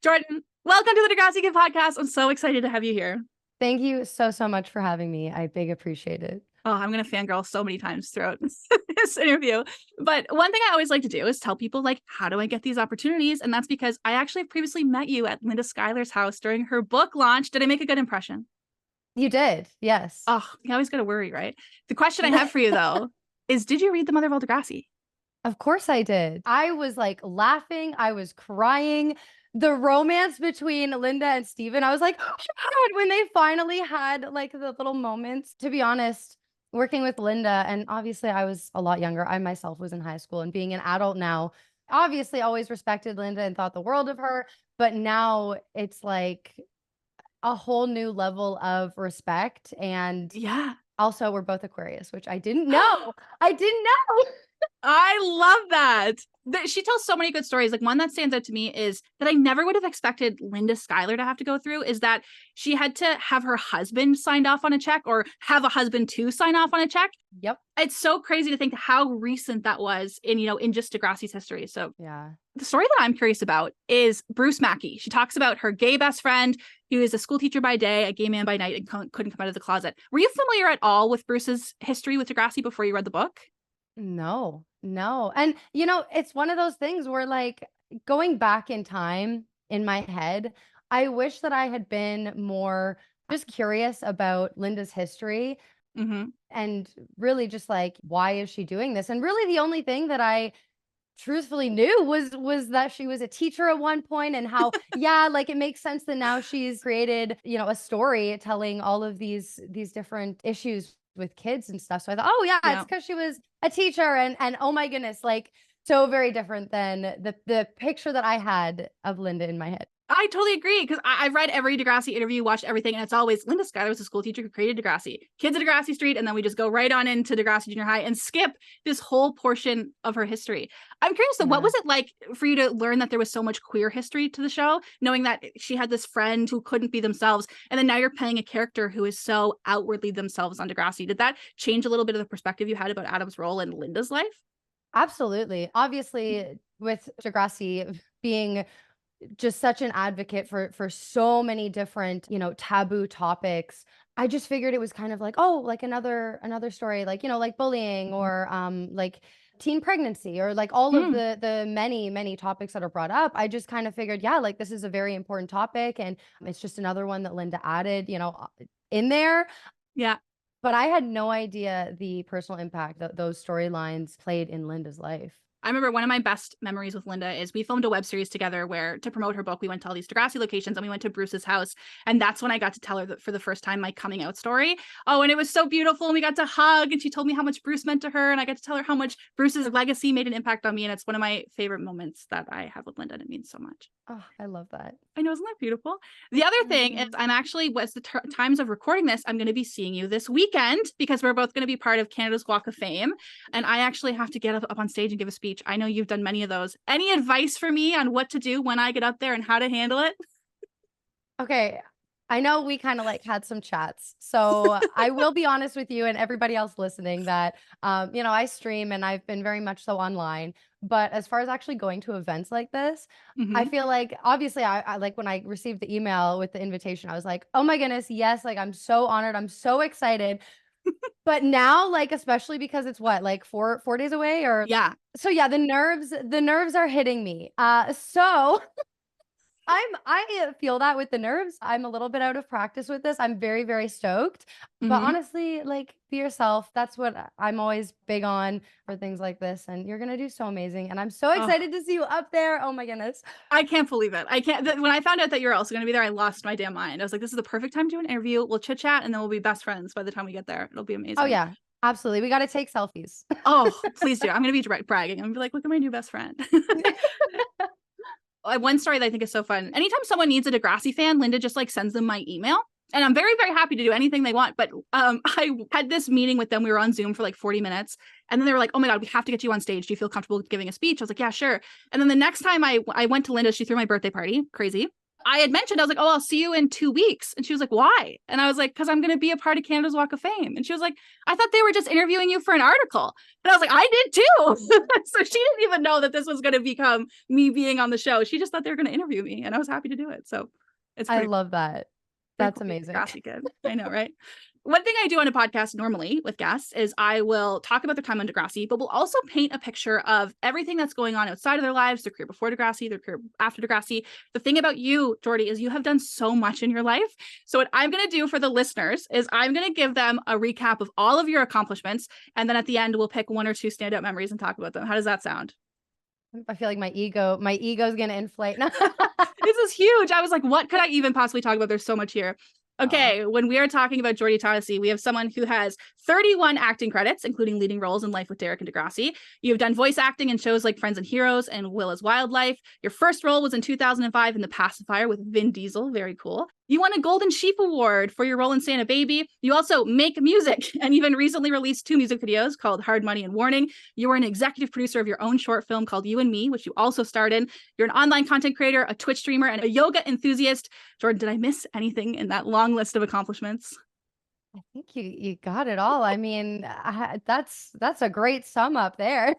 Jordan, welcome to the Degrassi Kid Podcast. I'm so excited to have you here. Thank you so much for having me. I big appreciate it. Oh, I'm going to fangirl so many times throughout this interview. But one thing I always like to do is tell people, like, how do I get these opportunities? And that's because I actually previously met you at Linda Schuyler's house during her book launch. Did I make a good impression? You did, yes. Oh, you always got to worry, right? The question I have for you, though, is did you read The Mother of All Degrassi? Of course I did. I was like laughing. I was crying. The romance between Linda and Steven, I was like, oh my God, when they finally had like the little moments. To be honest, working with Linda, and obviously I was a lot younger. I myself was in high school, and being an adult now, obviously always respected Linda and thought the world of her. But now it's like a whole new level of respect. And yeah, also we're both Aquarius, which I didn't know. I didn't know. I love that. She tells so many good stories. Like, one that stands out to me is that I never would have expected Linda Schuyler to have to go through is that she had to have her husband signed off on a check, or have a husband to sign off on a check. Yep. It's so crazy to think how recent that was in just Degrassi's history. So yeah, the story that I'm curious about is Bruce Mackey. She talks about her gay best friend, who is a school teacher by day, a gay man by night, and couldn't come out of the closet. Were you familiar at all with Bruce's history with Degrassi before you read the book? No. And it's one of those things where, like, going back in time in my head, I wish that I had been more just curious about Linda's history and really just like, why is she doing this? And really the only thing that I truthfully knew was that she was a teacher at one point, and how like it makes sense that now she's created a story telling all of these different issues with kids and stuff. So I thought, it's because she was a teacher, and oh my goodness, like, so very different than the picture that I had of Linda in my head. I totally agree, because I've read every Degrassi interview, watched everything, and it's always Linda Schuyler was a school teacher who created Degrassi. Kids at Degrassi Street, and then we just go right on into Degrassi Junior High and skip this whole portion of her history. I'm curious, though, what was it like for you to learn that there was so much queer history to the show, knowing that she had this friend who couldn't be themselves, and then now you're playing a character who is so outwardly themselves on Degrassi? Did that change a little bit of the perspective you had about Adam's role in Linda's life? Absolutely. Obviously, with Degrassi being just such an advocate for so many different, taboo topics, I just figured it was kind of like, like another story, like, like bullying, or like teen pregnancy, or like all of the many topics that are brought up. I just kind of figured, like, this is a very important topic, and it's just another one that Linda added, in there. Yeah. But I had no idea the personal impact that those storylines played in Linda's life. I remember one of my best memories with Linda is we filmed a web series together where, to promote her book, we went to all these Degrassi locations, and we went to Bruce's house. And that's when I got to tell her that for the first time, my coming out story. Oh, and it was so beautiful. And we got to hug, and she told me how much Bruce meant to her. And I got to tell her how much Bruce's legacy made an impact on me. And it's one of my favorite moments that I have with Linda. And it means so much. Oh, I love that. I know, isn't that beautiful? The other thing is, I'm actually, times of recording this, I'm going to be seeing you this weekend, because we're both going to be part of Canada's Walk of Fame. And I actually have to get up on stage and give a speech. I know you've done many of those. Any advice for me on what to do when I get up there and how to handle it? Okay. I know we kind of like had some chats. So I will be honest with you and everybody else listening that, I stream, and I've been very much so online. But as far as actually going to events like this, I feel like, obviously, I like, when I received the email with the invitation, I was like, oh my goodness, yes, like, I'm so honored. I'm so excited. But now, like, especially because it's like 4 days away, or so the nerves are hitting me. So I feel that with the nerves. I'm a little bit out of practice with this. I'm very, very stoked. But honestly, like, be yourself. That's what I'm always big on for things like this. And you're going to do so amazing. And I'm so excited to see you up there. Oh my goodness. I can't believe it. I can't. When I found out that you're also going to be there, I lost my damn mind. I was like, this is the perfect time to do an interview. We'll chit chat, and then we'll be best friends by the time we get there. It'll be amazing. Oh yeah, absolutely. We got to take selfies. Oh, please do. I'm going to be bragging. I'm going to be like, look at my new best friend. One story that I think is so fun. Anytime someone needs a Degrassi fan, Linda just like sends them my email. And I'm very, very happy to do anything they want. But I had this meeting with them. We were on Zoom for like 40 minutes. And then they were like, oh my God, we have to get you on stage. Do you feel comfortable giving a speech? I was like, yeah, sure. And then the next time I went to Linda, she threw my birthday party. Crazy. I had mentioned, I was like, oh, I'll see you in 2 weeks. And she was like, why? And I was like, because I'm going to be a part of Canada's Walk of Fame. And she was like, I thought they were just interviewing you for an article. And I was like, I did too. So she didn't even know that this was going to become me being on the show. She just thought they were going to interview me, and I was happy to do it. So I love that. That's amazing. Degrassi Kid. I know, right? One thing I do on a podcast normally with guests is I will talk about their time on Degrassi, but we'll also paint a picture of everything that's going on outside of their lives, their career before Degrassi, their career after Degrassi. The thing about you, Jordy, is you have done so much in your life. So what I'm going to do for the listeners is I'm going to give them a recap of all of your accomplishments. And then at the end, we'll pick one or two standout memories and talk about them. How does that sound? I feel like my ego is going to inflate. This is huge. I was like, what could I even possibly talk about? There's so much here. Okay, when we are talking about Jordan Todosey, we have someone who has 31 acting credits, including leading roles in Life with Derek and Degrassi. You've done voice acting in shows like Friends and Heroes and Will is Wildlife. Your first role was in 2005 in The Pacifier with Vin Diesel. Very cool. You won a Golden Sheep Award for your role in Santa Baby. You also make music and even recently released 2 music videos called Hard Money and Warning. You were an executive producer of your own short film called You and Me, which you also starred in. You're an online content creator, a Twitch streamer, and a yoga enthusiast. Jordan, did I miss anything in that long list of accomplishments? I think you got it all. I mean, that's a great sum up there.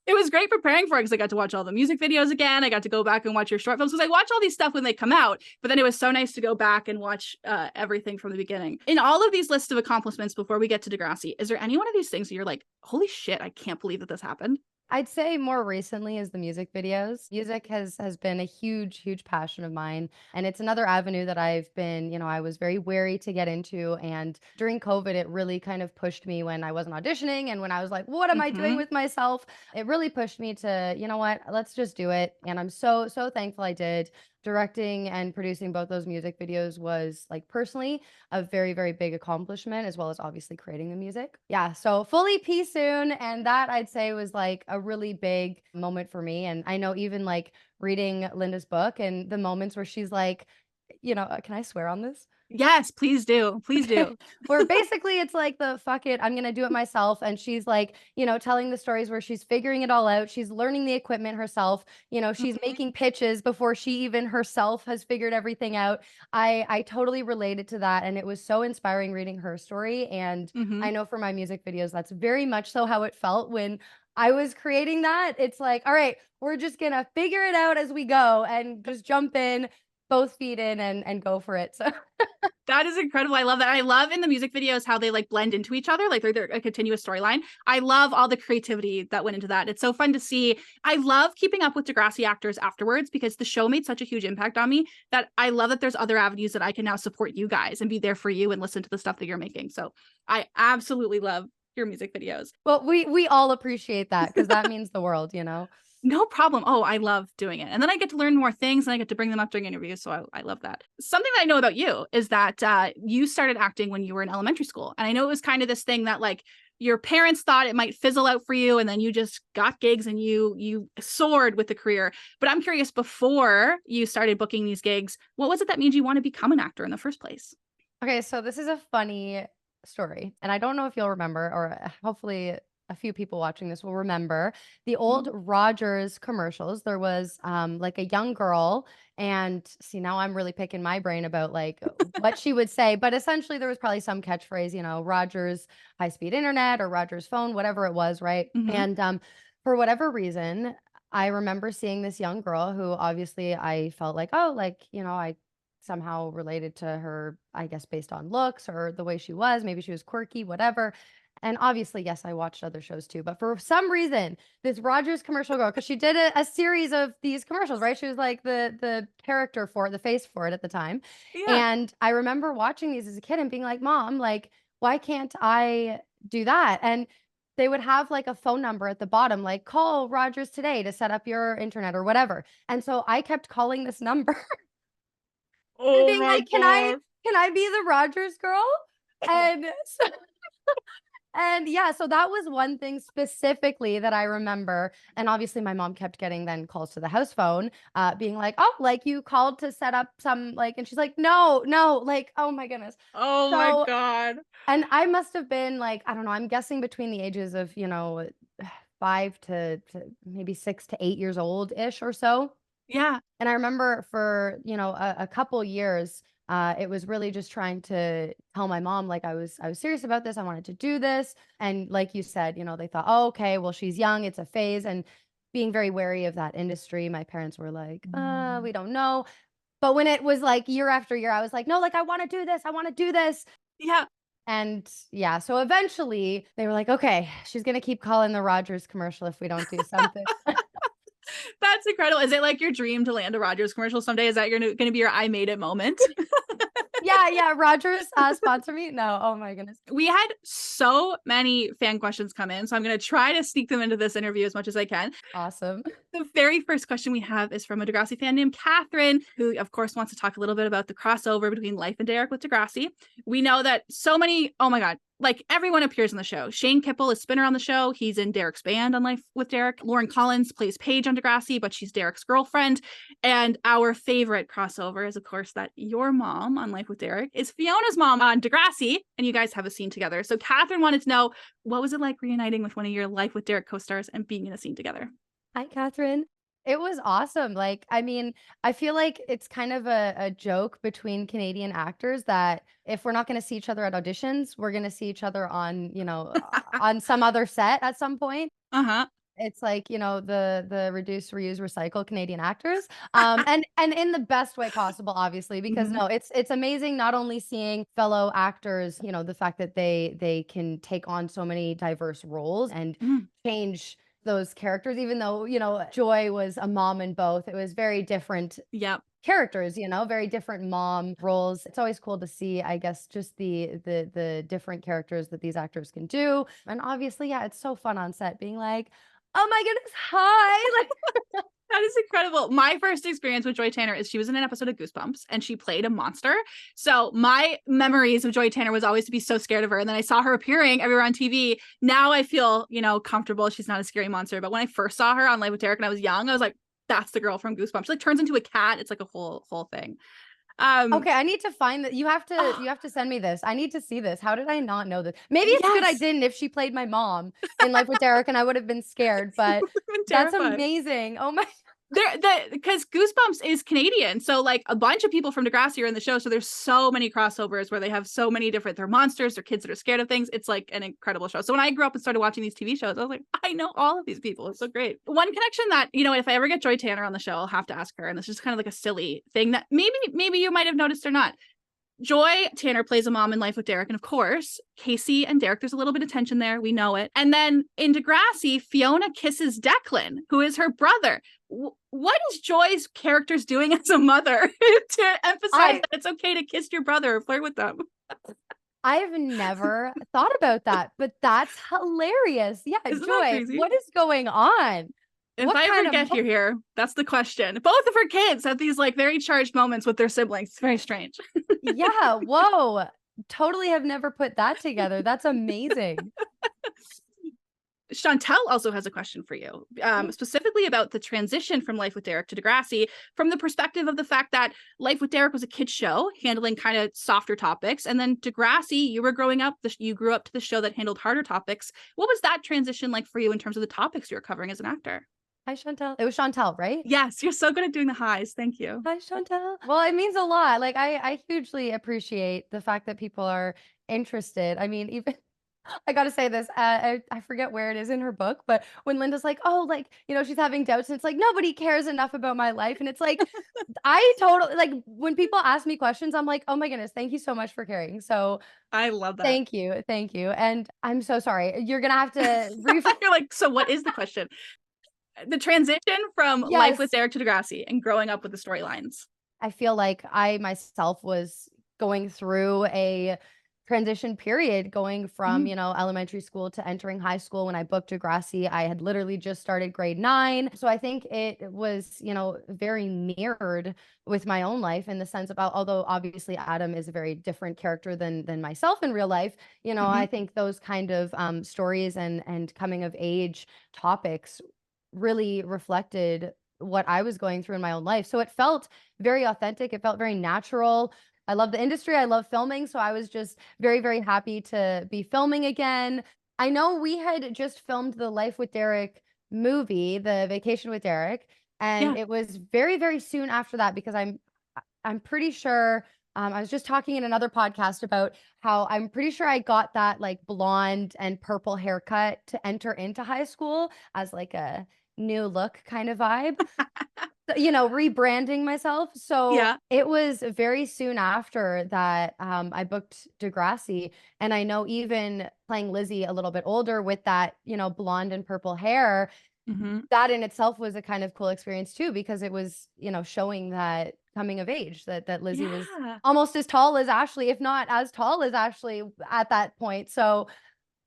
It was great preparing for it because I got to watch all the music videos again. I got to go back and watch your short films because I watch all these stuff when they come out, but then it was so nice to go back and watch everything from the beginning. In all of these lists of accomplishments before we get to Degrassi, is there any one of these things that you're like, holy shit, I can't believe that this happened? I'd say more recently is the music videos. Music has been a huge passion of mine. And it's another avenue that I've been, I was very wary to get into. And during COVID, it really kind of pushed me when I wasn't auditioning and when I was like, what am I doing with myself? It really pushed me to, you know what, let's just do it. And I'm so thankful I did. Directing and producing both those music videos was like personally a very big accomplishment, as well as obviously creating the music. Yeah, so fully pee soon, and that I'd say was like a really big moment for me. And I know even like reading Linda's book and the moments where she's like, can I swear on this? Yes, please do. Please do. Where basically it's like the fuck it, I'm going to do it myself. And she's like, telling the stories where she's figuring it all out. She's learning the equipment herself. She's making pitches before she even herself has figured everything out. I totally related to that. And it was so inspiring reading her story. And I know for my music videos, that's very much so how it felt when I was creating that. It's like, all right, we're just going to figure it out as we go and just jump in, both feet in and go for it. So that is incredible. I love that. I love in the music videos how they like blend into each other, like they're a continuous storyline. I love all the creativity that went into that. It's so fun to see. I love keeping up with Degrassi actors afterwards because the show made such a huge impact on me that I love that there's other avenues that I can now support you guys and be there for you and listen to the stuff that you're making. So I absolutely love your music videos. Well, we all appreciate that because that means the world, No problem. Oh, I love doing it. And then I get to learn more things and I get to bring them up during interviews. So I love that. Something that I know about you is that you started acting when you were in elementary school. And I know it was kind of this thing that like your parents thought it might fizzle out for you. And then you just got gigs and you soared with the career. But I'm curious, before you started booking these gigs, what was it that made you want to become an actor in the first place? Okay, so this is a funny story. And I don't know if you'll remember, or hopefully a few people watching this will remember the old Rogers commercials. There was like a young girl, and see, now I'm really picking my brain about like what she would say, but essentially there was probably some catchphrase, Rogers high-speed internet or Rogers phone, whatever it was, right? And for whatever reason, I remember seeing this young girl who obviously I felt like, oh, like, I somehow related to her, I guess, based on looks or the way she was. Maybe she was quirky, whatever. And obviously, yes, I watched other shows too. But for some reason, this Rogers commercial girl, because she did a series of these commercials, right? She was like the character for it, the face for it at the time. Yeah. And I remember watching these as a kid and being like, Mom, like, why can't I do that? And they would have like a phone number at the bottom, like call Rogers today to set up your internet or whatever. And so I kept calling this number and being like, can I be the Rogers girl? And so and yeah, so that was one thing specifically that I remember. And obviously my mom kept getting then calls to the house phone, being like, oh, like you called to set up some like, and she's like, no, like, oh my goodness. Oh my God. And I must have been like, I don't know, I'm guessing between the ages of, 5 to maybe 6 to 8 years old ish or so. Yeah. And I remember for, a couple years, it was really just trying to tell my mom, like, I was serious about this. I wanted to do this. And like you said, they thought, oh, okay, well, she's young. It's a phase. And being very wary of that industry, my parents were like, we don't know. But when it was like year after year, I was like, no, like, I want to do this. I want to do this. Yeah. And yeah, so eventually they were like, okay, she's going to keep calling the Rogers commercial if we don't do something. That's incredible. Is it like your dream to land a Rogers commercial someday? Is that going to be your I made it moment? Yeah. Rogers sponsor me. No. Oh my goodness. We had so many fan questions come in, so I'm going to try to sneak them into this interview as much as I can. Awesome. The very first question we have is from a Degrassi fan named Catherine, who of course wants to talk a little bit about the crossover between Life and Derek with Degrassi. We know that so many, oh my God, like everyone appears in the show. Shane Kipple is Spinner on the show. He's in Derek's band on Life with Derek. Lauren Collins plays Paige on Degrassi, but she's Derek's girlfriend. And our favorite crossover is, of course, that your mom on Life with Derek is Fiona's mom on Degrassi, and you guys have a scene together. So Catherine wanted to know, what was it like reuniting with one of your Life with Derek co-stars and being in a scene together? Hi, Catherine. It was awesome. Like, I mean, I feel like it's kind of a joke between Canadian actors that if we're not going to see each other at auditions, we're going to see each other on, on some other set at some point. Uh-huh. It's like, the reduce, reuse, recycle Canadian actors. And in the best way possible, obviously, because no, it's amazing not only seeing fellow actors, the fact that they can take on so many diverse roles and change those characters, even though, Joy was a mom in both. It was very different characters, very different mom roles. It's always cool to see, I guess, just the different characters that these actors can do. And obviously, yeah, it's so fun on set being like, oh my goodness, hi. Like, that is incredible. My first experience with Joy Tanner is she was in an episode of Goosebumps and she played a monster. So my memories of Joy Tanner was always to be so scared of her. And then I saw her appearing everywhere on TV. Now I feel, comfortable. She's not a scary monster. But when I first saw her on Live with Derek and I was young, I was like, that's the girl from Goosebumps. She like turns into a cat. It's like a whole thing. Okay, I need to find that. You have to send me this. I need to see this. How did I not know this? Maybe it's good I didn't if she played my mom in Life with Derek and I would have been scared, but that's amazing. Oh my. Because Goosebumps is Canadian. So like a bunch of people from Degrassi are in the show. So there's so many crossovers where they have so many different, they're monsters, they're kids that are scared of things. It's like an incredible show. So when I grew up and started watching these TV shows, I was like, I know all of these people. It's so great. One connection that, if I ever get Joy Tanner on the show, I'll have to ask her. And this is just kind of like a silly thing that maybe you might have noticed or not. Joy Tanner plays a mom in Life with Derek. And of course, Casey and Derek, there's a little bit of tension there. We know it. And then in Degrassi, Fiona kisses Declan, who is her brother. What is Joy's characters doing as a mother to emphasize that it's okay to kiss your brother or flirt with them? I've never thought about that, but that's hilarious. Yeah, Isn't Joy, what is going on? If I ever get you here, that's the question. Both of her kids have these like very charged moments with their siblings. It's very strange. Yeah. Whoa. Totally have never put that together. That's amazing. Chantel also has a question for you, specifically about the transition from Life with Derek to Degrassi, from the perspective of the fact that Life with Derek was a kid's show handling kind of softer topics. And then Degrassi, you grew up to the show that handled harder topics. What was that transition like for you in terms of the topics you were covering as an actor? Hi, Chantel. It was Chantel, right? Yes, you're so good at doing the highs. Thank you. Hi, Chantel. Well, it means a lot. Like, I hugely appreciate the fact that people are interested. I mean, even I got to say this, I forget where it is in her book, but when Linda's like, oh, like, she's having doubts and it's like, nobody cares enough about my life. And it's like, I totally, like, when people ask me questions, I'm like, oh my goodness, thank you so much for caring. So I love that. Thank you. Thank you. And I'm so sorry. You're going to have to You're like, so what is the question? The transition from Life with Derek to Degrassi and growing up with the storylines. I feel like I myself was going through a transition period, going from, elementary school to entering high school. When I booked Degrassi, I had literally just started grade 9. So I think it was, very mirrored with my own life in the sense of, although obviously Adam is a very different character than myself in real life, I think those kind of stories and coming of age topics really reflected what I was going through in my own life. So it felt very authentic. It felt very natural. I love the industry. I love filming. So I was just very, very happy to be filming again. I know we had just filmed the Life with Derek movie, the Vacation with Derek. And it was very, very soon after that, because I'm pretty sure I was just talking in another podcast about how I'm pretty sure I got that like blonde and purple haircut to enter into high school as like a new look kind of vibe. You know, rebranding myself. So Yeah. it was very soon after that I booked Degrassi. And I know even playing Lizzie a little bit older with that, you know, blonde and purple hair, Mm-hmm. that in itself was a kind of cool experience too, because it was, you know, showing that coming of age, that Lizzie was Yeah. almost as tall as Ashley, if not as tall as Ashley at that point. So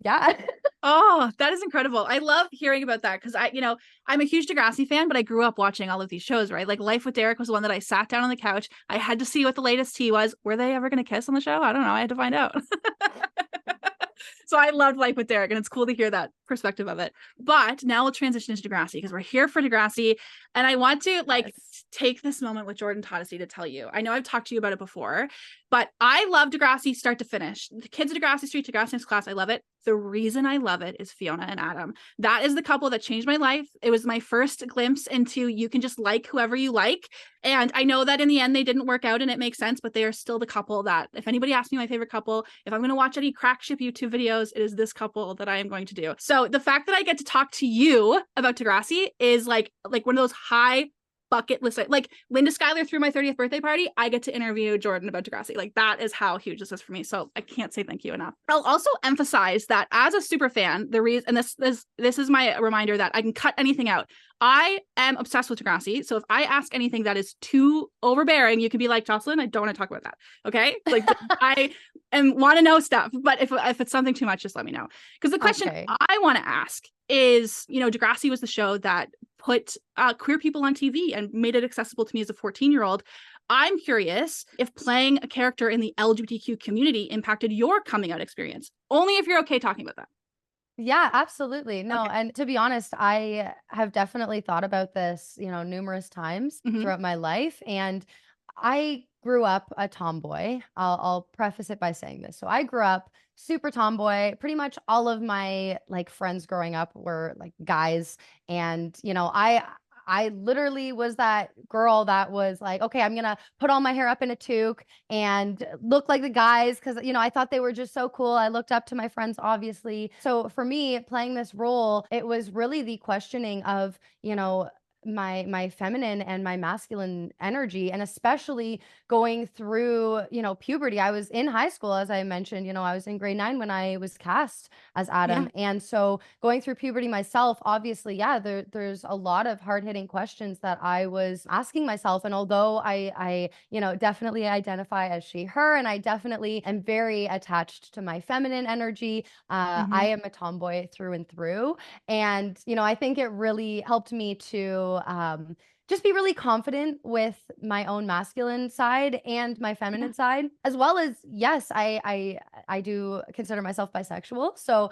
yeah. Oh, that is incredible. I love hearing about that because I'm a huge Degrassi fan, but I grew up watching all of these shows, right? Like Life with Derek was the one that I sat down on the couch. I had to see what the latest tea was. Were they ever going to kiss on the show? I don't know. I had to find out. So I loved Life with Derek, and it's cool to hear that perspective of it. But now we'll transition into Degrassi because we're here for Degrassi. And I want to take this moment with Jordan Todosey to tell you. I know I've talked to you about it before, but I love Degrassi start to finish. The Kids of Degrassi Street, Degrassi Next Class, I love it. The reason I love it is Fiona and Adam. That is the couple that changed my life. It was my first glimpse into you can just like whoever you like. And I know that in the end they didn't work out and it makes sense, but they are still the couple that if anybody asks me my favorite couple, if I'm going to watch any crack ship YouTube videos, it is this couple that I am going to do. So the fact that I get to talk to you about Degrassi is like one of those high bucket list. Like Linda Schuyler threw my 30th birthday party, I get to interview Jordan about Degrassi. Like that is how huge this is for me. So I can't say thank you enough. I'll also emphasize that as a super fan, the reason, and this is my reminder that I can cut anything out. I am obsessed with Degrassi. So if I ask anything that is too overbearing, you can be like, Jocelyn, I don't want to talk about that. Okay. Like I want to know stuff, but if it's something too much, just let me know. Because the question I want to ask is, Degrassi was the show that put queer people on TV and made it accessible to me as a 14-year-old. I'm curious if playing a character in the LGBTQ community impacted your coming out experience. Only if you're okay talking about that. Yeah, absolutely. No, Okay. and to be honest, I have definitely thought about this, numerous times throughout my life. And I grew up a tomboy. I'll preface it by saying this. So I grew up super tomboy. Pretty much all of my like friends growing up were like guys. And, I literally was that girl that was like, okay, I'm going to put all my hair up in a toque and look like the guys because, I thought they were just so cool. I looked up to my friends, obviously. So for me, playing this role, it was really the questioning of, my feminine and my masculine energy, and especially going through puberty. I was in high school, as I mentioned. I was in grade 9 when I was cast as Adam. And so going through puberty myself, obviously, there's a lot of hard-hitting questions that I was asking myself. And although I definitely identify as she her, and I definitely am very attached to my feminine energy, I am a tomboy through and through. And I think it really helped me to just be really confident with my own masculine side and my feminine side, as well as, yes, I do consider myself bisexual. So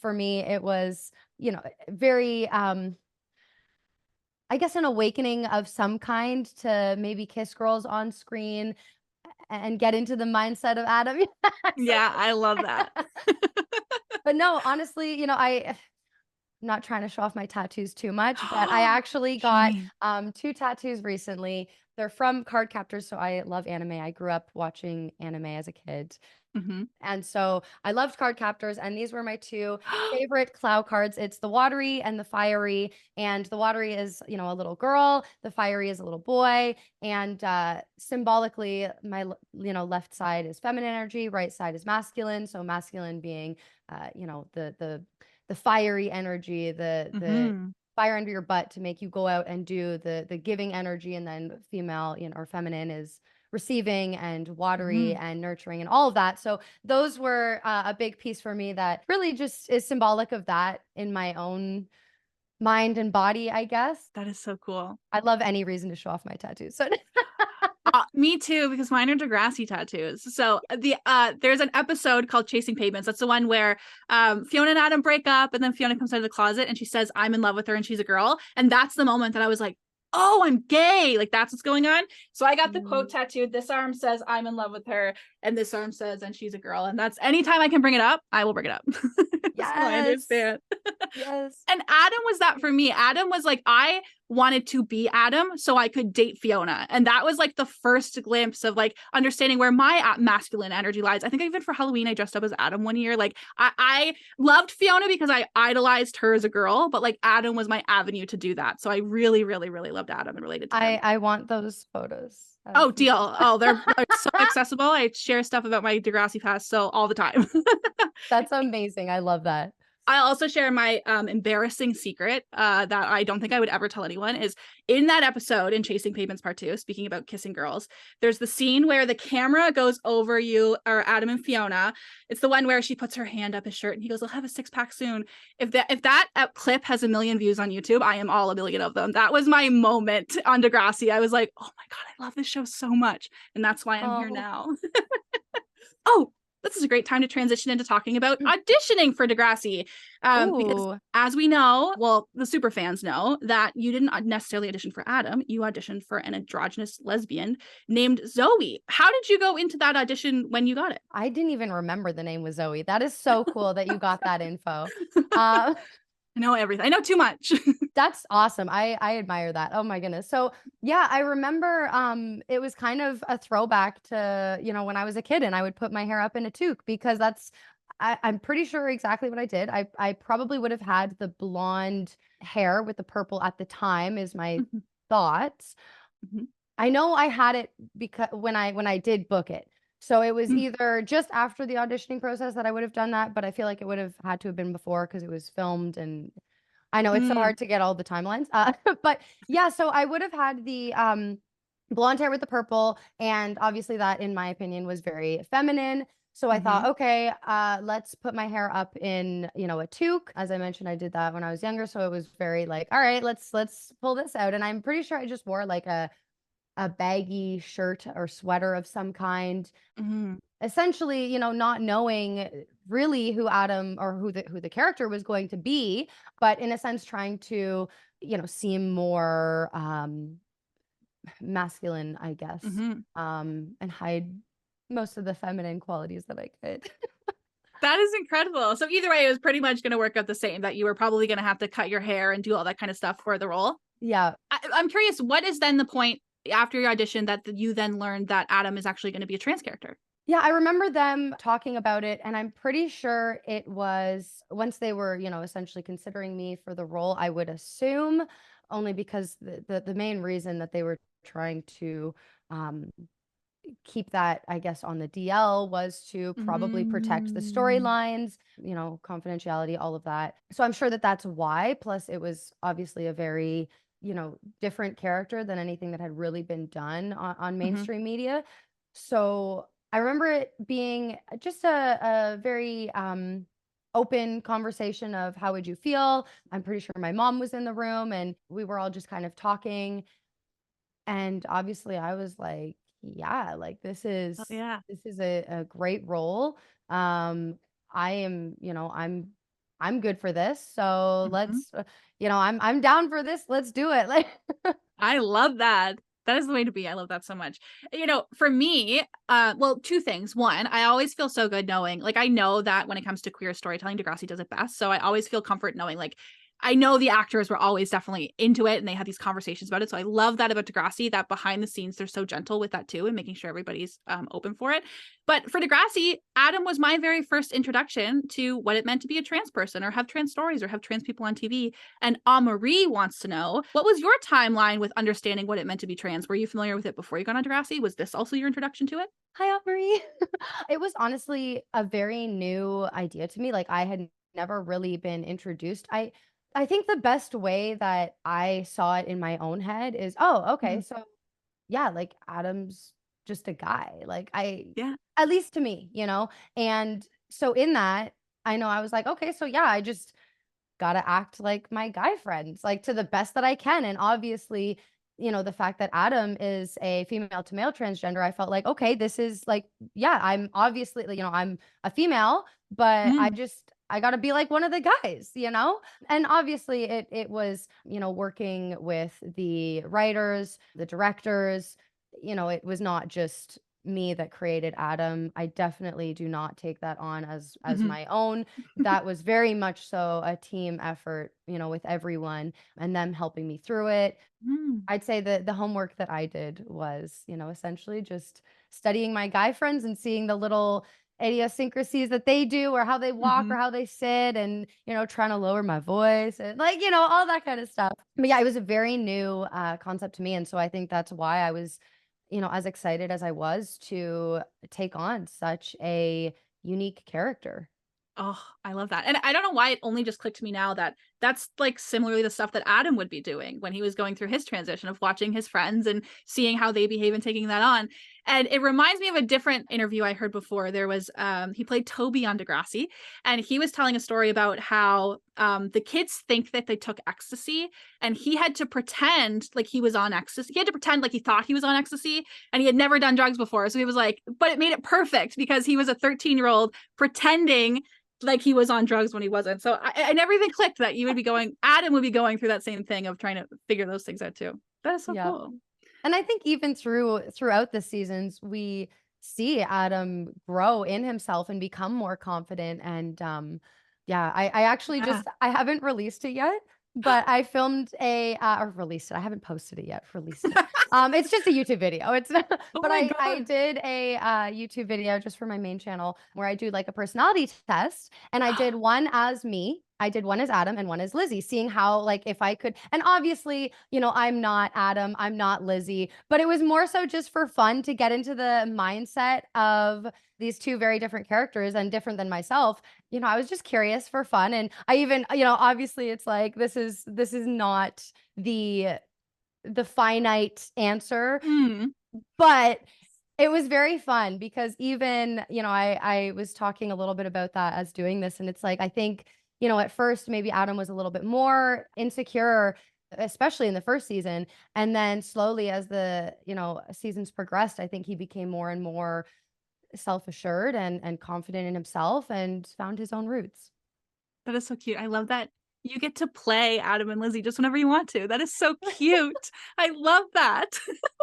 for me, it was, very, I guess, an awakening of some kind to maybe kiss girls on screen and get into the mindset of Adam. Yeah, I love that. But no, honestly, I'm not trying to show off my tattoos too much, but I actually got 2 tattoos recently. They're from card captors, so I love anime. I grew up watching anime as a kid. And so I loved card captors, and these were my 2 favorite cloud cards. It's the watery and the fiery. And the watery is, a little girl. The fiery is a little boy. And symbolically, my, left side is feminine energy, right side is masculine. So masculine being, the fiery energy, the fire under your butt to make you go out and do the giving energy. And then female, or feminine is receiving and watery and nurturing and all of that. So those were a big piece for me that really just is symbolic of that in my own mind and body, I guess. That is so cool. I love any reason to show off my tattoos. So me too, because mine are Degrassi tattoos. So there's an episode called Chasing Pavements. That's the one where Fiona and Adam break up, and then Fiona comes out of the closet and she says, I'm in love with her and she's a girl. And that's the moment that I was like, oh, I'm gay. Like that's what's going on. So I got the quote tattooed. This arm says, I'm in love with her. And this arm says, and she's a girl. And that's anytime I can bring it up, I will bring it up. Yes. So I understand. Yes. And Adam was that for me. Adam was like, I wanted to be Adam so I could date Fiona. And that was like the first glimpse of like understanding where my masculine energy lies. I think even for Halloween, I dressed up as Adam one year. Like I loved Fiona because I idolized her as a girl, but like Adam was my avenue to do that. So I really, really, really loved Adam and related to him. I want those photos. Oh, deal. Oh, they're so accessible. I share stuff about my Degrassi past so all the time. That's amazing. I love that. I also share my embarrassing secret that I don't think I would ever tell anyone is in that episode in Chasing Pavements Part 2, speaking about kissing girls, there's the scene where the camera goes over you or Adam and Fiona. It's the one where she puts her hand up his shirt and he goes, "I'll have a 6-pack soon." If that clip has 1 million views on YouTube, I am all 1 million of them. That was my moment on Degrassi. I was like, oh my God, I love this show so much. And that's why I'm here now. Oh, this is a great time to transition into talking about auditioning for Degrassi. Because as we know, well, the super fans know that you didn't necessarily audition for Adam. You auditioned for an androgynous lesbian named Zoe. How did you go into that audition when you got it? I didn't even remember the name was Zoe. That is so cool that you got that info. I know everything. I know too much. That's awesome. I admire that. Oh my goodness. So yeah, I remember it was kind of a throwback to, when I was a kid and I would put my hair up in a toque because I'm pretty sure exactly what I did. I probably would have had the blonde hair with the purple at the time is my thoughts. I know I had it because when I did book it. So it was either just after the auditioning process that I would have done that, but I feel like it would have had to have been before because it was filmed and I know it's so hard to get all the timelines. But yeah, so I would have had the blonde hair with the purple. And obviously that, in my opinion, was very feminine. So I thought, okay, let's put my hair up in, a toque. As I mentioned, I did that when I was younger. So it was very like, all right, let's pull this out. And I'm pretty sure I just wore like a baggy shirt or sweater of some kind. Essentially, not knowing really who Adam or who the character was going to be, but in a sense trying to, seem more masculine, I guess, and hide most of the feminine qualities that I could. That is incredible. So either way, it was pretty much going to work out the same, that you were probably going to have to cut your hair and do all that kind of stuff for the role. Yeah. I'm curious, what is then the point after your audition that you then learned that Adam is actually going to be a trans character? Yeah, I remember them talking about it, and I'm pretty sure it was once they were, essentially considering me for the role, I would assume, only because the main reason that they were trying to keep that, I guess, on the DL was to probably protect the storylines, confidentiality, all of that. So I'm sure that that's why. Plus, it was obviously a very, different character than anything that had really been done on mainstream media. So I remember it being just a very open conversation of how would you feel? I'm pretty sure my mom was in the room and we were all just kind of talking. And obviously I was like, yeah, like this is a great role. I am, I'm good for this. So let's, I'm down for this. Let's do it. Like I love that. That is the way to be. I love that so much. For me, well, 2 things. One, I always feel so good knowing, like, I know that when it comes to queer storytelling, Degrassi does it best. So I always feel comfort knowing, like, I know the actors were always definitely into it and they had these conversations about it. So I love that about Degrassi, that behind the scenes, they're so gentle with that too and making sure everybody's open for it. But for Degrassi, Adam was my very first introduction to what it meant to be a trans person or have trans stories or have trans people on TV. And Marie wants to know, what was your timeline with understanding what it meant to be trans? Were you familiar with it before you got on Degrassi? Was this also your introduction to it? Hi, Marie. It was honestly a very new idea to me. Like I had never really been introduced. I think the best way that I saw it in my own head is, oh, okay, so yeah, like Adam's just a guy. Like at least to me, And so in that, I know I was like, okay, so yeah, I just gotta act like my guy friends, like to the best that I can. And obviously, the fact that Adam is a female to male transgender, I felt like, okay, this is like, yeah, I'm obviously, I'm a female, but I got to be like one of the guys, And obviously it was, working with the writers, the directors, it was not just me that created Adam. I definitely do not take that on as Mhm. my own. That was very much so a team effort, with everyone and them helping me through it. Mm. I'd say the homework that I did was, essentially just studying my guy friends and seeing the little idiosyncrasies that they do or how they walk or Mhm. how they sit and, trying to lower my voice and like, all that kind of stuff. But yeah, it was a very new concept to me. And so I think that's why I was, as excited as I was to take on such a unique character. Oh, I love that. And I don't know why it only just clicked to me now that that's like similarly the stuff that Adam would be doing when he was going through his transition of watching his friends and seeing how they behave and taking that on. And it reminds me of a different interview I heard before. There was he played Toby on Degrassi, and he was telling a story about how the kids think that they took ecstasy, and he had to pretend like he was on ecstasy. He had to pretend like he thought he was on ecstasy, and he had never done drugs before. So he was like, but it made it perfect because he was a 13-year-old pretending like he was on drugs when he wasn't. So I never even clicked that Adam would be going through that same thing of trying to figure those things out too. That is so Yeah. cool. And I think even throughout the seasons, we see Adam grow in himself and become more confident. And yeah, I actually Yeah. I haven't released it yet, but I filmed or released it. I haven't posted it yet. Released it. It's just a YouTube video. It's not, Oh but my I God. did a YouTube video just for my main channel where I do like a personality test, and I did one as me. I did one as Adam and one as Lizzie, seeing how, like, if I could, and obviously, I'm not Adam, I'm not Lizzie, but it was more so just for fun to get into the mindset of these two very different characters and different than myself. I was just curious for fun. And I even, obviously it's like, this is not the finite answer, Mm. but it was very fun because even, I was talking a little bit about that as doing this. And it's like, I think, at first maybe Adam was a little bit more insecure, especially in the first season. And then slowly as the, seasons progressed, I think he became more and more self-assured and confident in himself and found his own roots. That is so cute. I love that you get to play Adam and Lizzie just whenever you want to. That is so cute. I love that.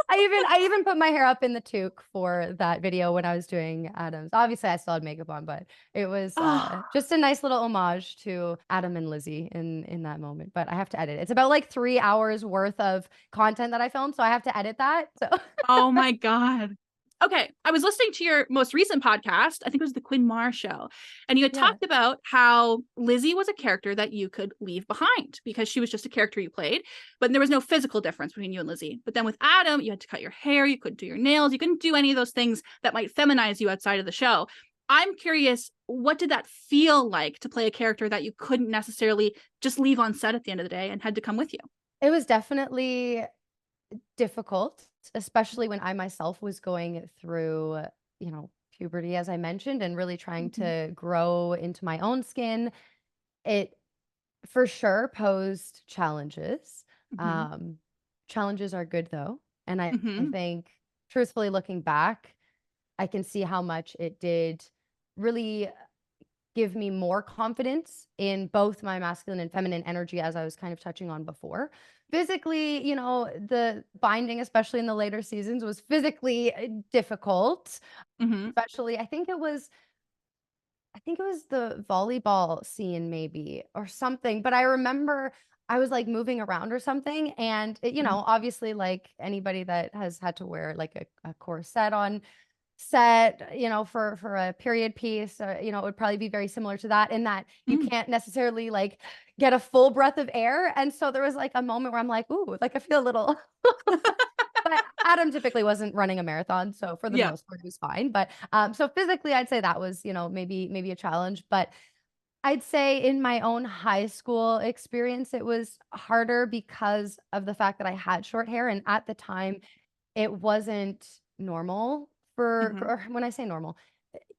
I even put my hair up in the toque for that video when I was doing Adam's. Obviously, I still had makeup on, but it was Oh, just a nice little homage to Adam and Lizzie in that moment. But I have to edit. It's about like 3 hours worth of content that I filmed, so I have to edit that. So oh my God. Okay, I was listening to your most recent podcast. I think it was the Quinn Marr show. And you had yeah, talked about how Lizzie was a character that you could leave behind because she was just a character you played, but there was no physical difference between you and Lizzie. But then with Adam, you had to cut your hair, you couldn't do your nails, you couldn't do any of those things that might feminize you outside of the show. I'm curious, what did that feel like to play a character that you couldn't necessarily just leave on set at the end of the day and had to come with you? it was definitely difficult, especially when I myself was going through, puberty, as I mentioned, and really trying Mm-hmm. to grow into my own skin. It for sure posed challenges. Mm-hmm. Um, Challenges are good though. And I Mm-hmm. think truthfully looking back, I can see how much it did really give me more confidence in both my masculine and feminine energy, as I was kind of touching on before. Physically, the binding, especially in the later seasons, was physically difficult. Mm-hmm. Especially, I think it was the volleyball scene maybe or something, but I remember I was like moving around or something and it, obviously like anybody that has had to wear like a corset on set, for a period piece, it would probably be very similar to that in that you Mm-hmm. can't necessarily like get a full breath of air. And so there was like a moment where I'm like, ooh, like I feel a little but Adam typically wasn't running a marathon, so for the Yeah. most part, it was fine. But so physically, I'd say that was, maybe a challenge. But I'd say in my own high school experience, it was harder because of the fact that I had short hair, and at the time, it wasn't normal Mm-hmm. or when I say normal,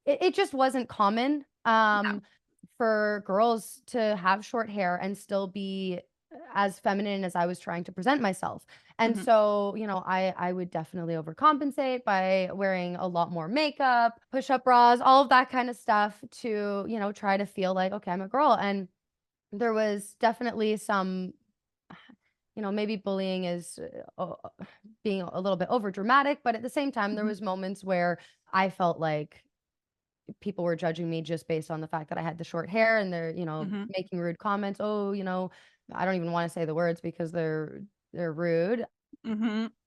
it just wasn't common Yeah. for girls to have short hair and still be as feminine as I was trying to present myself. And Mm-hmm. so, I would definitely overcompensate by wearing a lot more makeup, push-up bras, all of that kind of stuff to, try to feel like, okay, I'm a girl. And there was definitely some maybe bullying is being a little bit over dramatic, but at the same time, there was moments where I felt like people were judging me just based on the fact that I had the short hair, and they're, making rude comments. Oh, I don't even want to say the words because they're rude.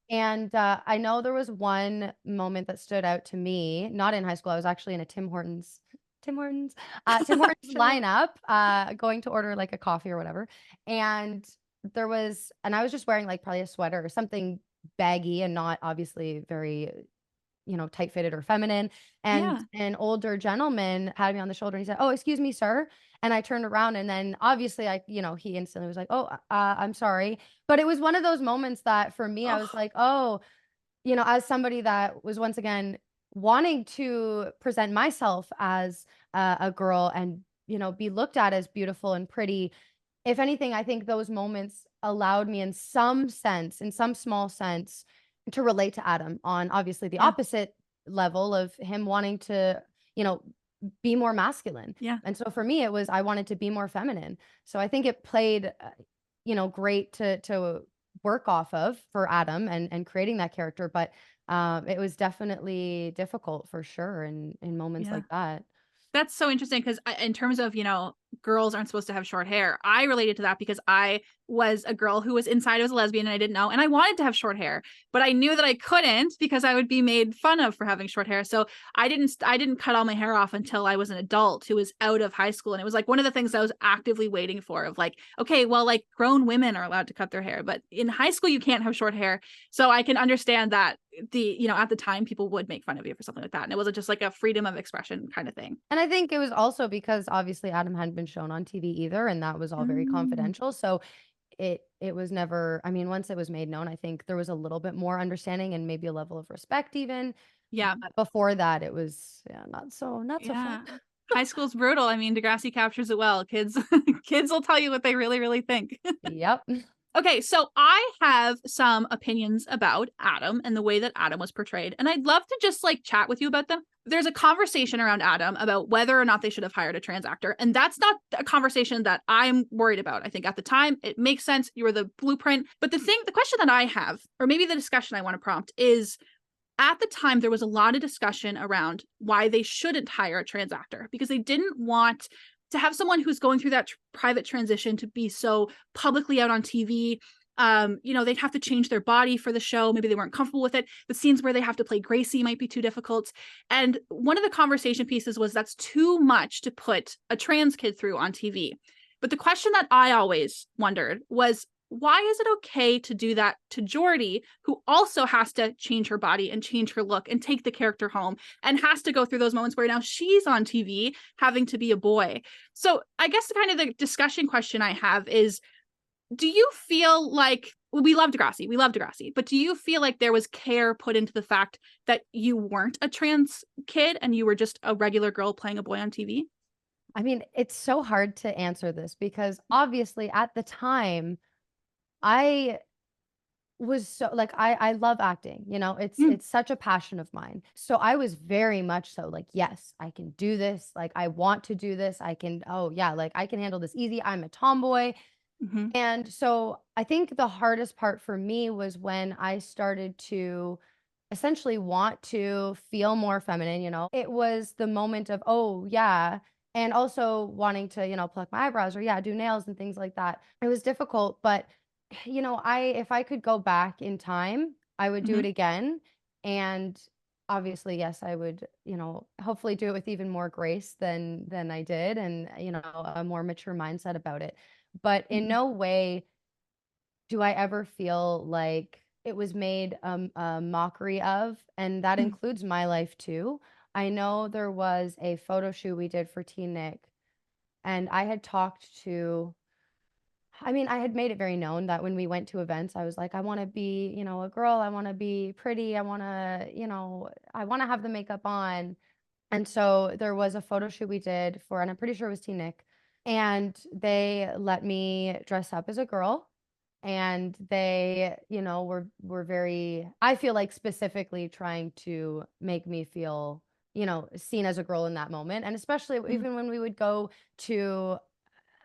And I know there was one moment that stood out to me, not in high school. I was actually in a Tim Hortons lineup, going to order like a coffee or whatever. And I was just wearing like probably a sweater or something baggy and not obviously very, tight fitted or feminine. And an older gentleman had me on the shoulder and he said, "Oh, excuse me, sir." And I turned around, and then obviously he instantly was like, "Oh, I'm sorry." But it was one of those moments that for me, I was like, oh, as somebody that was once again wanting to present myself as a girl and, be looked at as beautiful and pretty. If anything, I think those moments allowed me in some small sense, to relate to Adam on obviously the opposite level of him wanting to, be more masculine. Yeah. And so for me, it was, I wanted to be more feminine. So I think it played, great to work off of for Adam and creating that character. But it was definitely difficult for sure in moments like that. That's so interesting because in terms of, girls aren't supposed to have short hair, I related to that because I was a girl who was inside, I was a lesbian and I didn't know, and I wanted to have short hair, but I knew that I couldn't because I would be made fun of for having short hair. So I didn't cut all my hair off until I was an adult who was out of high school. And it was like one of the things I was actively waiting for, of like, okay, well, like grown women are allowed to cut their hair, but in high school you can't have short hair. So I can understand that at the time people would make fun of you for something like that. And it wasn't just like a freedom of expression kind of thing. And I think it was also because obviously Adam hadn't been shown on TV either, and that was all very confidential. So it was never, I mean, once it was made known, I think there was a little bit more understanding and maybe a level of respect even. Yeah. But before that, it was not so fun. High school's brutal. I mean, Degrassi captures it well. Kids will tell you what they really, really think. Yep. Okay, so I have some opinions about Adam and the way that Adam was portrayed, and I'd love to just like chat with you about them. There's a conversation around Adam about whether or not they should have hired a trans actor, and that's not a conversation that I'm worried about. I think at the time it makes sense. You were the blueprint. But the question that I have, or maybe the discussion I want to prompt, is at the time there was a lot of discussion around why they shouldn't hire a trans actor because they didn't want to have someone who's going through that private transition to be so publicly out on TV. They'd have to change their body for the show. Maybe they weren't comfortable with it. The scenes where they have to play Gracie might be too difficult. And one of the conversation pieces was that's too much to put a trans kid through on TV. But the question that I always wondered was, why is it okay to do that to Jordy, who also has to change her body and change her look and take the character home and has to go through those moments where now she's on TV having to be a boy? So I guess kind of the discussion question I have is, do you feel like, we love Degrassi, but do you feel like there was care put into the fact that you weren't a trans kid and you were just a regular girl playing a boy on TV? I mean, it's so hard to answer this because obviously at the time, I was so like, I love acting, it's such a passion of mine. So I was very much so like, yes, I can do this. Like, I want to do this. I can, oh yeah, like I can handle this easy. I'm a tomboy. And so I think the hardest part for me was when I started to essentially want to feel more feminine, it was the moment of, oh yeah. And also wanting to, pluck my eyebrows or do nails and things like that. It was difficult, but if I could go back in time, I would do it again. And obviously, yes, I would, hopefully do it with even more grace than I did, and, a more mature mindset about it. But in no way do I ever feel like it was made a mockery of, and that includes my life too. I know there was a photo shoot we did for Teen Nick, and I had I had made it very known that when we went to events, I was like, I want to be, a girl. I want to be pretty. I want to, I want to have the makeup on. And so there was a photo shoot we did for, and I'm pretty sure it was Teen Nick. And they let me dress up as a girl. And they, were very, I feel like specifically trying to make me feel, seen as a girl in that moment. And especially even when we would go to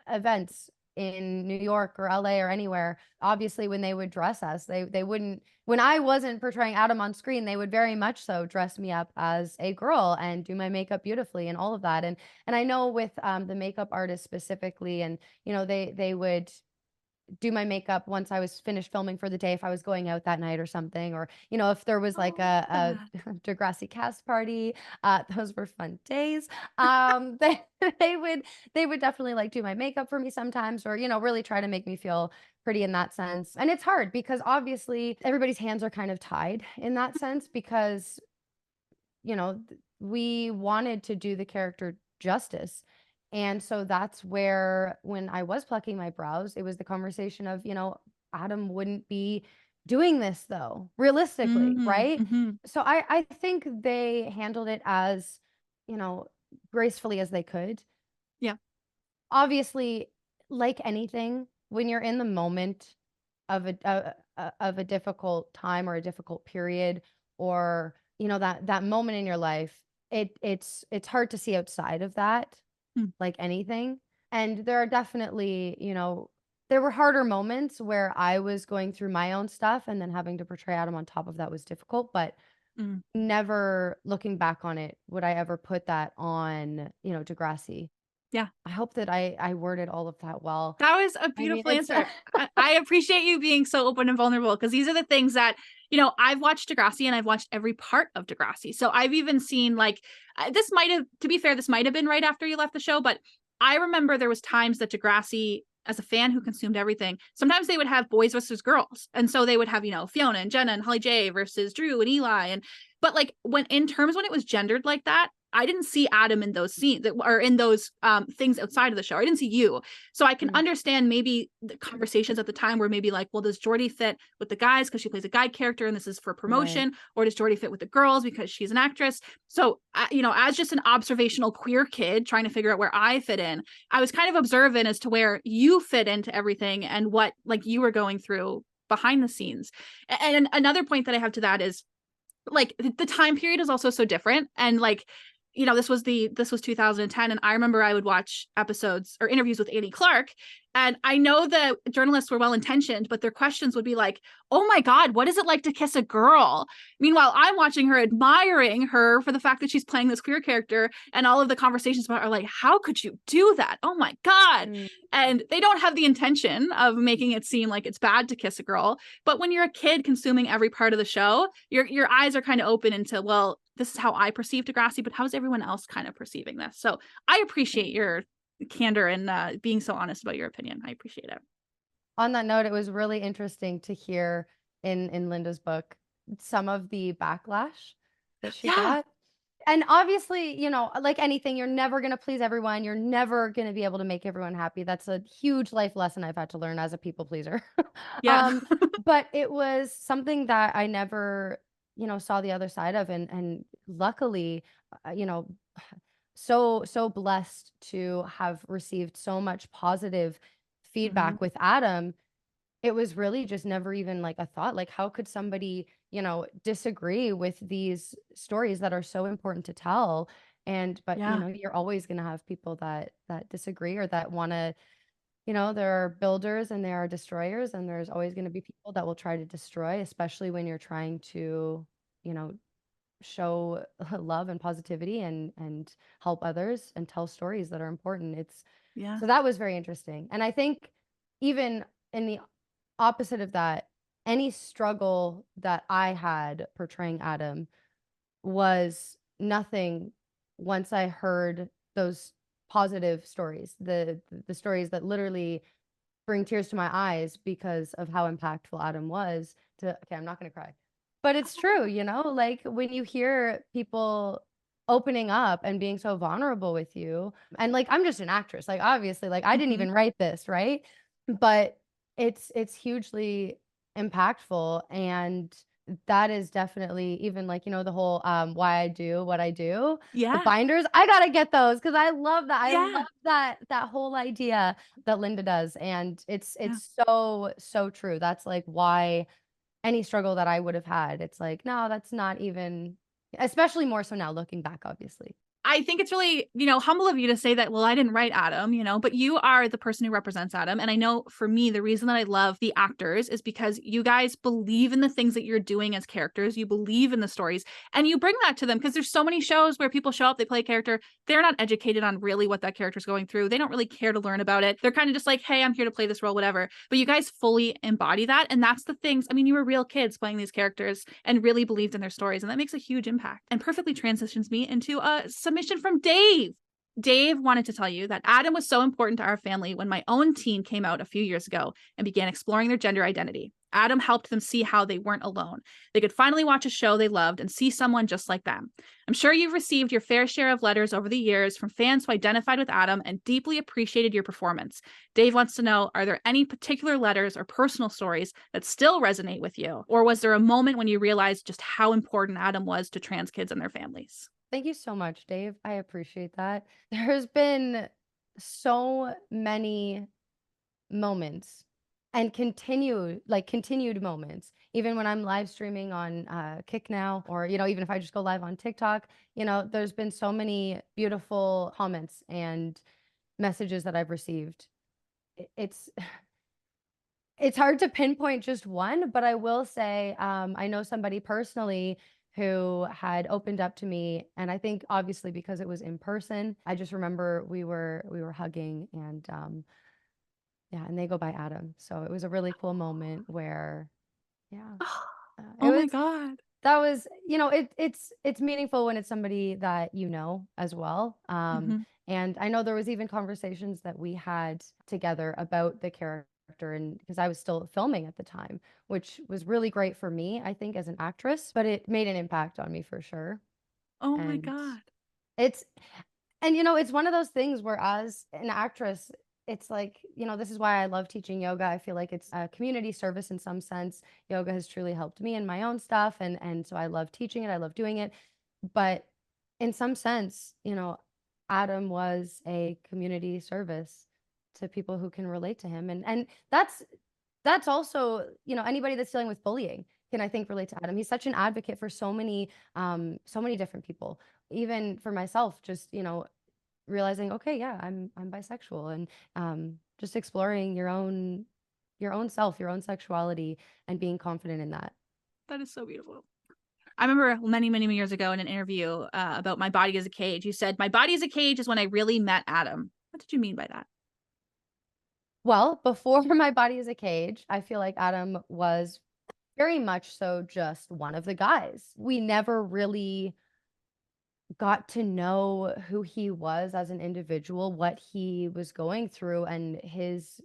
events in New York or LA or anywhere, obviously when they would dress us, they wouldn't, when I wasn't portraying Adam on screen, they would very much so dress me up as a girl and do my makeup beautifully and all of that. And I know with the makeup artist specifically, and they would do my makeup once I was finished filming for the day, if I was going out that night or something, or if there was like a Degrassi cast party, those were fun days. They they would definitely like do my makeup for me sometimes, or really try to make me feel pretty in that sense. And it's hard because obviously everybody's hands are kind of tied in that sense, because we wanted to do the character justice. And so that's where, when I was plucking my brows, it was the conversation of, Adam wouldn't be doing this though, realistically, right? Mm-hmm. So I think they handled it as, gracefully as they could. Yeah. Obviously, like anything, when you're in the moment of a difficult time or a difficult period, or that moment in your life, it's hard to see outside of that, like anything. And there are definitely, there were harder moments where I was going through my own stuff, and then having to portray Adam on top of that was difficult, but never, looking back on it, would I ever put that on, Degrassi. Yeah. I hope that I worded all of that well. That was a beautiful answer. I appreciate you being so open and vulnerable, because these are the things that, I've watched Degrassi and I've watched every part of Degrassi. So I've even seen this might have, to be fair, this might have been right after you left the show, but I remember there was times that Degrassi, as a fan who consumed everything, sometimes they would have boys versus girls. And so they would have, Fiona and Jenna and Holly J versus Drew and Eli. But when it was gendered like that, I didn't see Adam in those scenes, or in those things outside of the show. I didn't see you. So I can understand maybe the conversations at the time were maybe like, well, does Jordy fit with the guys because she plays a guy character and this is for promotion? Right. Or does Jordy fit with the girls because she's an actress? So, as just an observational queer kid trying to figure out where I fit in, I was kind of observant as to where you fit into everything and what you were going through behind the scenes. And another point that I have to that is, the time period is also so different. And this was 2010, and I remember I would watch episodes or interviews with Annie Clark, and I know the journalists were well intentioned, but their questions would be like, oh my God, what is it like to kiss a girl? Meanwhile, I'm watching her, admiring her for the fact that she's playing this queer character, and all of the conversations about are like, how could you do that? Oh my God. And they don't have the intention of making it seem like it's bad to kiss a girl, but when you're a kid consuming every part of the show, your eyes are kind of open into, well, this is how I perceive Degrassi, but how's everyone else kind of perceiving this? So I appreciate your candor and being so honest about your opinion. I appreciate it. On that note, it was really interesting to hear in Linda's book some of the backlash that she got. And obviously, like anything, you're never going to please everyone. You're never going to be able to make everyone happy. That's a huge life lesson I've had to learn as a people pleaser. Yeah. But it was something that I never, saw the other side of. And luckily, so blessed to have received so much positive feedback with Adam. It was really just never even like a thought, like how could somebody, disagree with these stories that are so important to tell? But you're always going to have people that disagree, or that want to, there are builders and there are destroyers, and there's always going to be people that will try to destroy, especially when you're trying to, show love and positivity and help others and tell stories that are important. So that was very interesting. And I think even in the opposite of that, any struggle that I had portraying Adam was nothing once I heard those positive stories, the stories that literally bring tears to my eyes because of how impactful Adam was. Okay, I'm not going to cry. But it's true, like when you hear people opening up and being so vulnerable with you, and I'm just an actress, obviously, I didn't even write this, right? But it's hugely impactful. And that is definitely even the whole why I do what I do. The binders, I gotta get those because I love that. I love that whole idea that Linda does. And it's so true. That's why any struggle that I would have had, it's no, that's not even, especially more so now looking back, obviously. I think it's really, humble of you to say that, well, I didn't write Adam, but you are the person who represents Adam. And I know for me, the reason that I love the actors is because you guys believe in the things that you're doing as characters. You believe in the stories and you bring that to them, because there's so many shows where people show up, they play a character. They're not educated on really what that character's going through. They don't really care to learn about it. They're kind of just like, hey, I'm here to play this role, whatever. But you guys fully embody that. And that's the things. I mean, you were real kids playing these characters and really believed in their stories. And that makes a huge impact and perfectly transitions me into a submission from Dave. Dave wanted to tell you that Adam was so important to our family when my own teen came out a few years ago and began exploring their gender identity. Adam helped them see how they weren't alone. They could finally watch a show they loved and see someone just like them. I'm sure you've received your fair share of letters over the years from fans who identified with Adam and deeply appreciated your performance. Dave wants to know, are there any particular letters or personal stories that still resonate with you? Or was there a moment when you realized just how important Adam was to trans kids and their families? Thank you so much, Dave. I appreciate that. There's been so many moments and continued moments, even when I'm live streaming on Kick now, or, even if I just go live on TikTok, there's been so many beautiful comments and messages that I've received. It's hard to pinpoint just one, but I will say, I know somebody personally who had opened up to me, and I think obviously because it was in person, I just remember we were hugging, and and they go by Adam. So it was a really cool moment where, Oh my God. That was, it's meaningful when it's somebody that as well. And I know there was even conversations that we had together about the character, and because I was still filming at the time, which was really great for me, I think, as an actress, but it made an impact on me for sure. Oh my God. It's one of those things where, as an actress, it's like, this is why I love teaching yoga. I feel like it's a community service in some sense. Yoga has truly helped me in my own stuff. And so I love teaching it. I love doing it. But in some sense, Adam was a community service to people who can relate to him. And that's also, anybody that's dealing with bullying can, I think, relate to Adam. He's such an advocate for so many different people. Even for myself, just, realizing, okay, yeah, I'm bisexual, and just exploring your own self, your own sexuality, and being confident in that. That is so beautiful. I remember many, many years ago in an interview about my body as a cage, you said, my body as a cage is when I really met Adam. What did you mean by that? Well, before my body as a cage, I feel like Adam was very much so just one of the guys. We never really got to know who he was as an individual, what he was going through, and his,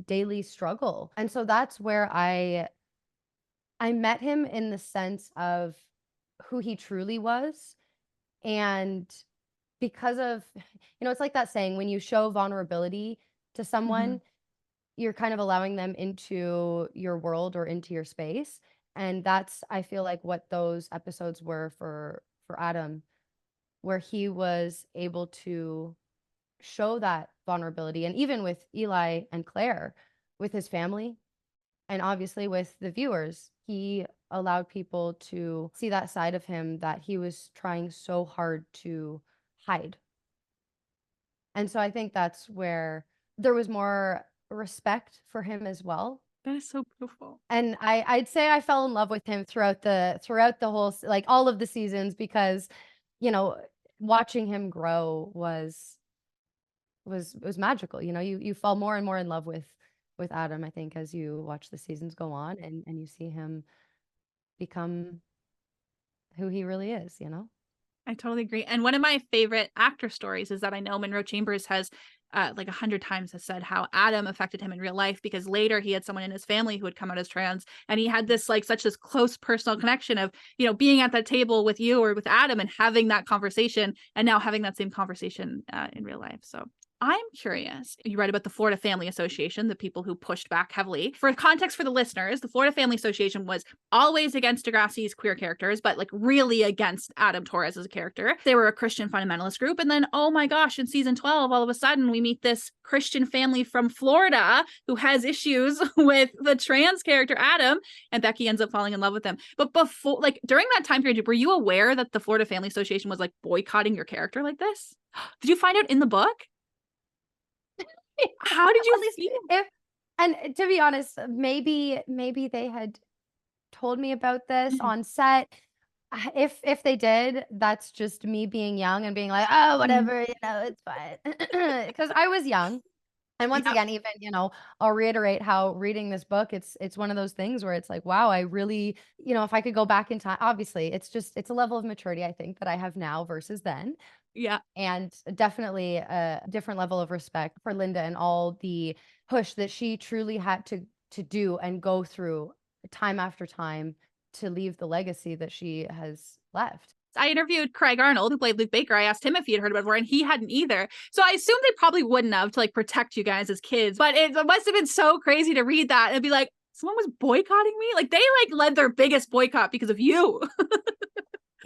daily struggle. And so that's where I met him in the sense of who he truly was. And because of, it's like that saying, when you show vulnerability to someone, you're kind of allowing them into your world or into your space. And that's, I feel like, what those episodes were for Adam, where he was able to show that vulnerability. And even with Eli and Claire, with his family, and obviously with the viewers, he allowed people to see that side of him that he was trying so hard to hide. And so I think that's where there was more respect for him as well. That is so beautiful. And I'd say I fell in love with him throughout the whole, like, all of the seasons, because, watching him grow was magical. You fall more and more in love with Adam, I think, as you watch the seasons go on, and you see him become who he really is, I totally agree. And one of my favorite actor stories is that I know Monroe Chambers has like 100 times has said how Adam affected him in real life, because later he had someone in his family who had come out as trans, and he had this such this close personal connection of, being at that table with you or with Adam and having that conversation, and now having that same conversation in real life. So I'm curious. You write about the Florida Family Association, the people who pushed back heavily. For context for the listeners, the Florida Family Association was always against Degrassi's queer characters, but like really against Adam Torres as a character. They were a Christian fundamentalist group. And then, oh my gosh, in season 12, all of a sudden we meet this Christian family from Florida who has issues with the trans character Adam, and Becky ends up falling in love with him. But before, like during that time period, were you aware that the Florida Family Association was like boycotting your character like this? Did you find out in the book? How did you feel? And to be honest, maybe they had told me about this on set. If they did, that's just me being young and being like, oh, whatever, it's fine. Because I was young. And once again, even, I'll reiterate how reading this book, it's one of those things where it's like, wow, I really, if I could go back in time, obviously it's a level of maturity, I think, that I have now versus then. Yeah. And definitely a different level of respect for Linda and all the push that she truly had to do and go through time after time to leave the legacy that she has left. I interviewed Craig Arnold, who played Luke Baker. I asked him if he had heard about it before, and he hadn't either. So I assume they probably wouldn't have to like protect you guys as kids. But it must have been so crazy to read that and be like, someone was boycotting me? Like they like led their biggest boycott because of you.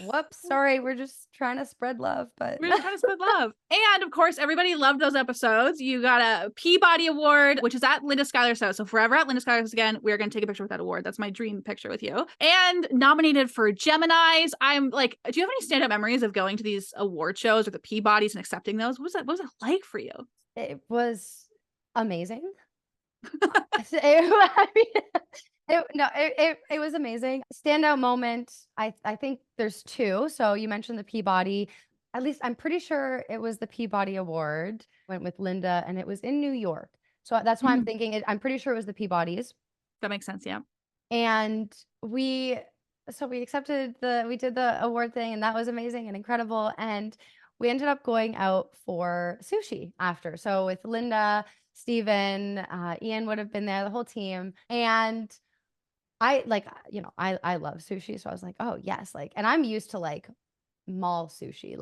Whoops, sorry, we're just trying to spread love, but we're just trying to spread love. And of course, everybody loved those episodes. You got a Peabody Award, which is at Linda Schuyler's house. So forever at Linda Schuyler's again, we're going to take a picture with that award. That's my dream picture with you. And nominated for Geminis. I'm like, do you have any stand-up memories of going to these award shows or the Peabodys and accepting those? What was it like for you? It was amazing. I mean, it was amazing. Standout moment, I think there's two. So you mentioned the Peabody. At least I'm pretty sure it was the Peabody Award. Went with Linda, and it was in New York. So that's why I'm thinking it. I'm pretty sure it was the Peabodys. That makes sense, yeah. And we did the award thing, and that was amazing and incredible. And we ended up going out for sushi after. So with Linda, Steven, Ian would have been there, the whole team. And I love sushi. So I was like, oh yes. And I'm used to mall sushi,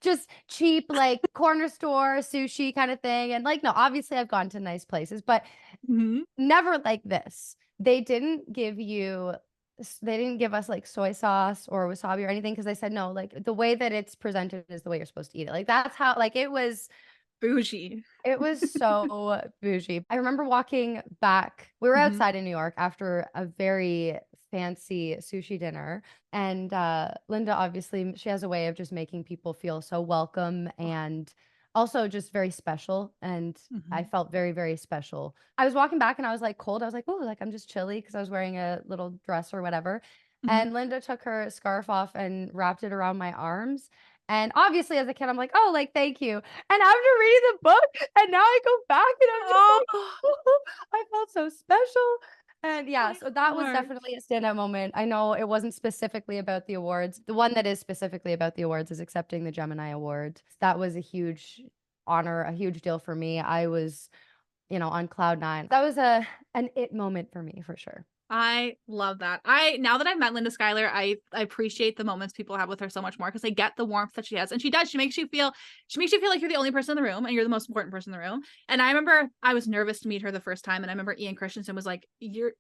just cheap, corner store sushi kind of thing. And no, obviously I've gone to nice places, but never like this. They didn't give us soy sauce or wasabi or anything. Cause they said, no, the way that it's presented is the way you're supposed to eat it. That's how, it was bougie. It was so bougie. I remember walking back. We were outside in New York after a very fancy sushi dinner. And Linda, obviously, she has a way of just making people feel so welcome and also just very special. And I felt very, very special. I was walking back and I was cold. I was oh, I'm just chilly because I was wearing a little dress or whatever. And Linda took her scarf off and wrapped it around my arms. And obviously, as a kid, I'm oh, thank you. And after reading the book, and now I go back and I'm just I felt so special. And yeah, so that was definitely a standout moment. I know it wasn't specifically about the awards. The one that is specifically about the awards is accepting the Gemini Award. That was a huge honor, a huge deal for me. I was, on cloud nine. That was an it moment for me, for sure. I love that. Now that I've met Linda Schuyler, I appreciate the moments people have with her so much more because I get the warmth that she has. And she does. She makes you feel like you're the only person in the room and you're the most important person in the room. And I remember I was nervous to meet her the first time. And I remember Ian Christensen was your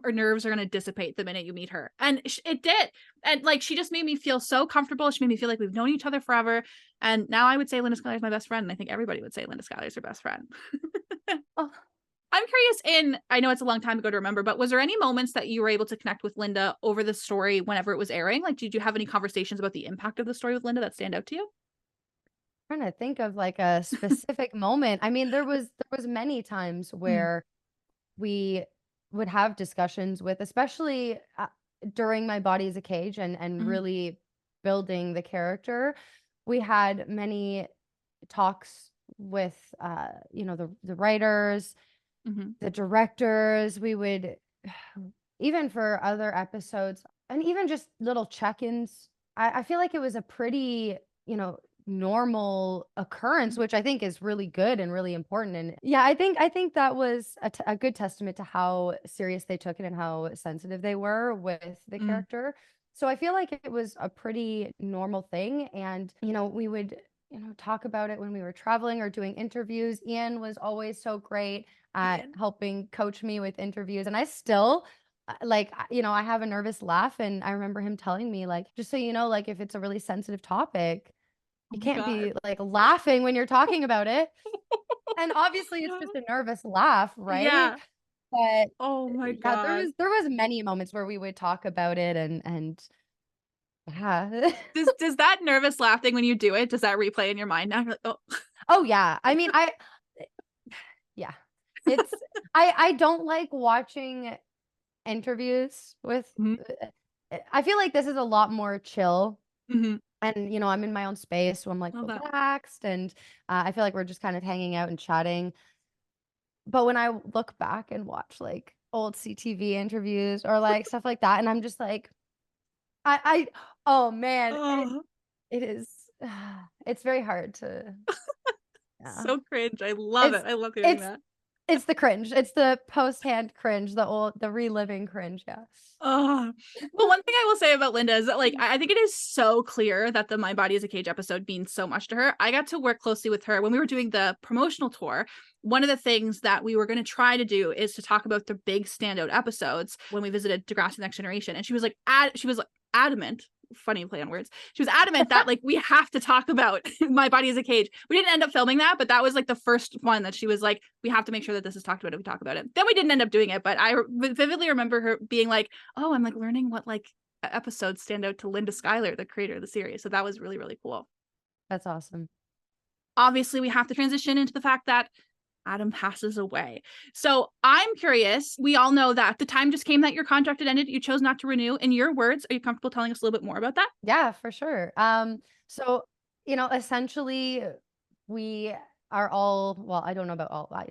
nerves are going to dissipate the minute you meet her. And it did. And she just made me feel so comfortable. She made me feel like we've known each other forever. And now I would say Linda Schuyler is my best friend. And I think everybody would say Linda Schuyler is her best friend. Oh. I'm curious I know it's a long time ago to remember, but was there any moments that you were able to connect with Linda over the story whenever it was airing? Did you have any conversations about the impact of the story with Linda that stand out to you? I'm trying to think of a specific moment. I mean, there was many times where we would have discussions with, especially during My Body is a Cage and really building the character. We had many talks with, the writers, the directors. We would, even for other episodes and even just little check-ins, I feel like it was a pretty, normal occurrence, which I think is really good and really important. And yeah, I think that was a good testament to how serious they took it and how sensitive they were with the character. So I feel like it was a pretty normal thing. And, we would, talk about it when we were traveling or doing interviews. Ian was always so great at helping coach me with interviews. And I still I have a nervous laugh. And I remember him telling me, like, just so you know, like, if it's a really sensitive topic, Oh you my can't God. be like laughing when you're talking about it. And obviously it's just a nervous laugh, right? Yeah. But Oh my yeah, God. there was many moments where we would talk about it and yeah. Does that nervous laughing when you do it, does that replay in your mind now? You're like, oh. Oh yeah. I mean, yeah. It's I don't like watching interviews with Mhm. I feel like this is a lot more chill. Mhm. And I'm in my own space, so I'm like Love that. relaxed, and I feel like we're just kind of hanging out and chatting. But when I look back and watch like old CTV interviews or like stuff like that, and I'm just like, I oh man, Oh, it is it's very hard to yeah. so cringe. I love It's it. I love hearing it's that. it's the cringe. It's the post-hand cringe, the reliving cringe, yeah. Oh, well, one thing I will say about Linda is that, like, I think it is so clear that the My Body is a Cage episode means so much to her. I got to work closely with her when we were doing the promotional tour. One of the things that we were going to try to do is to talk about the big standout episodes when we visited Degrassi Next Generation. And she was like, adamant. Funny play on words. She was adamant that, like, we have to talk about My Body is a Cage. We didn't end up filming that, but that was like the first one that she was like, we have to make sure that this is talked about if we talk about it. Then we didn't end up doing it, but I vividly remember her being like, oh, I'm like learning what like episodes stand out to Linda Schuyler, the creator of the series. So that was really, really cool. That's awesome. Obviously, we have to transition into the fact that Adam passes away. So I'm curious. We all know that the time just came that your contract had ended. You chose not to renew. In your words, are you comfortable telling us a little bit more about that? Yeah, for sure. So, essentially we are all, well, I don't know about all. I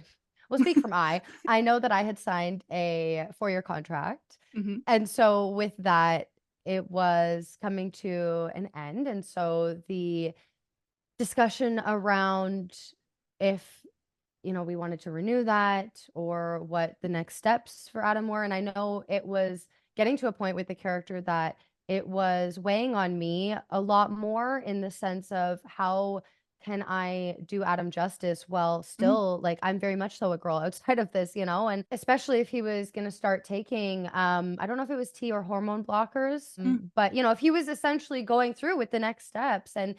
will speak from I know that I had signed a 4-year contract. Mm-hmm. And so with that, it was coming to an end. And so the discussion around if we wanted to renew that or what the next steps for Adam were. And I know it was getting to a point with the character that it was weighing on me a lot more in the sense of how can I do Adam justice while still like I'm very much so a girl outside of this, and especially if he was going to start taking I don't know if it was T or hormone blockers, but if he was essentially going through with the next steps and